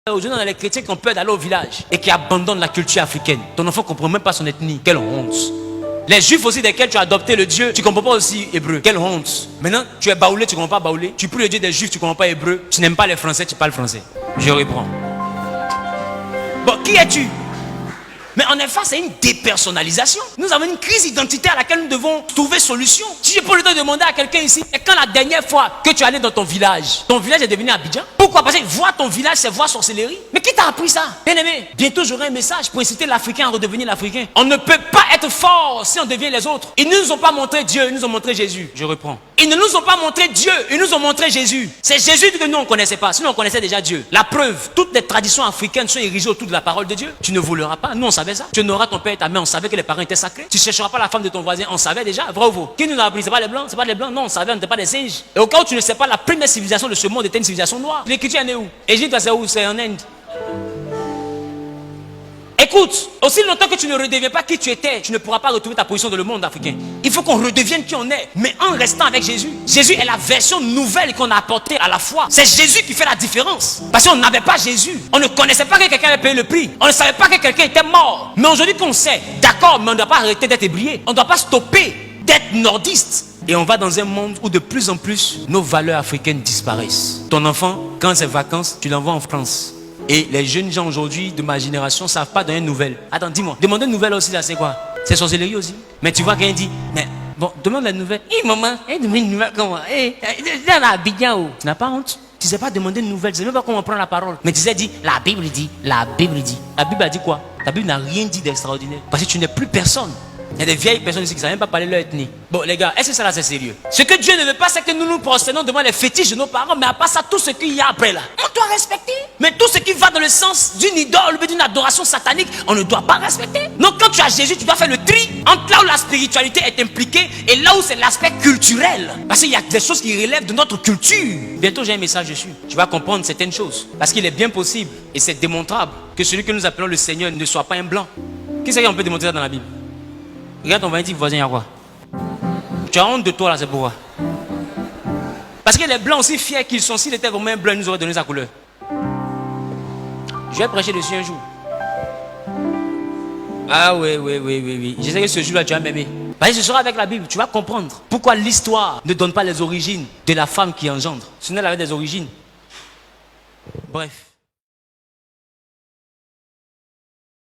Aujourd'hui, on a les chrétiens qui ont peur d'aller au village et qui abandonnent la culture africaine. Ton enfant ne comprend même pas son ethnie. Quelle honte. Les juifs aussi desquels tu as adopté le Dieu, tu ne comprends pas aussi hébreu. Quelle honte. Maintenant, tu es baoulé, tu ne comprends pas baoulé. Tu pries le Dieu des juifs, tu ne comprends pas hébreu. Tu n'aimes pas les français, tu parles français. Je reprends. Bon, qui es-tu? Mais en effet, c'est une dépersonnalisation. Nous avons une crise identitaire à laquelle nous devons trouver solution. Si je peux le temps de demander à quelqu'un ici, et quand la dernière fois que tu es allé dans ton village est devenu Abidjan? Pourquoi? Parce que voir ton village, c'est voir sorcellerie. Mais qui t'a appris ça? Bien aimé, bientôt j'aurai un message pour inciter l'Africain à redevenir l'Africain. On ne peut pas être fort si on devient les autres. Ils ne nous ont pas montré Dieu, ils nous ont montré Jésus. Je reprends. Ils ne nous ont pas montré Dieu, ils nous ont montré Jésus. C'est Jésus que nous on ne connaissait pas, sinon on connaissait déjà Dieu. La preuve, toutes les traditions africaines sont érigées autour de la parole de Dieu. Tu ne voleras pas, nous on savait ça. Tu n'auras ton père et ta mère, on savait que les parents étaient sacrés. Tu ne chercheras pas la femme de ton voisin, on savait déjà, vrai ou faux? Qui nous a appris? C'est pas les blancs, c'est pas les blancs, non, on savait, on n'était pas des singes. Et au cas où tu ne sais pas, la première civilisation de ce monde était une civilisation noire. L'écriture est née où? Égypte, c'est où? C'est en Inde. Écoute, aussi longtemps que tu ne redeviens pas qui tu étais, tu ne pourras pas retrouver ta position dans le monde africain. Il faut qu'on redevienne qui on est, mais en restant avec Jésus. Jésus est la version nouvelle qu'on a apportée à la foi. C'est Jésus qui fait la différence. Parce qu'on n'avait pas Jésus. On ne connaissait pas que quelqu'un avait payé le prix. On ne savait pas que quelqu'un était mort. Mais aujourd'hui qu'on sait, d'accord, mais on ne doit pas arrêter d'être ébrié. On ne doit pas stopper d'être nordiste. Et on va dans un monde où de plus en plus, nos valeurs africaines disparaissent. Ton enfant, quand c'est vacances, tu l'envoies en France. Et les jeunes gens aujourd'hui de ma génération ne savent pas donner une nouvelle. Attends, dis-moi, demander une nouvelle aussi, là, c'est quoi? C'est sorcellerie aussi. Mais tu vois, quand il dit, mais bon, demande la nouvelle. Hé, maman, demande une nouvelle comment? Hé, dans la Abidjan, tu n'as pas honte? Tu ne sais pas demander une nouvelle, tu ne sais même pas comment prendre la parole. Mais tu sais, dit, la Bible dit, la Bible dit. La Bible a dit quoi? La Bible n'a rien dit d'extraordinaire. Parce que tu n'es plus personne. Il y a des vieilles personnes ici qui ne savent même pas parler leur ethnie. Bon, les gars, est-ce que ça là c'est sérieux? Ce que Dieu ne veut pas, c'est que nous nous prosternons devant les fétiches de nos parents, mais à part ça, tout ce qu'il y a après là, on doit respecter. Mais tout ce qui va dans le sens d'une idole ou d'une adoration satanique, on ne doit pas respecter. Donc, quand tu as Jésus, tu dois faire le tri entre là où la spiritualité est impliquée et là où c'est l'aspect culturel. Parce qu'il y a des choses qui relèvent de notre culture. Bientôt, j'ai un message dessus. Tu vas comprendre certaines choses. Parce qu'il est bien possible, et c'est démontrable, que celui que nous appelons le Seigneur ne soit pas un blanc. Qui c'est qu'on peut démontrer ça dans la Bible? Regarde ton voisin, il y a quoi? Tu as honte de toi là, c'est pourquoi? Parce que les blancs aussi fiers qu'ils sont, s'ils étaient vraiment un blanc, ils nous auraient donné sa couleur. Je vais prêcher dessus un jour. Ah oui. Je sais que ce jour-là, tu vas m'aimer. Parce que ce sera avec la Bible, tu vas comprendre pourquoi l'histoire ne donne pas les origines de la femme qui engendre. Ce n'est pas des origines. Bref.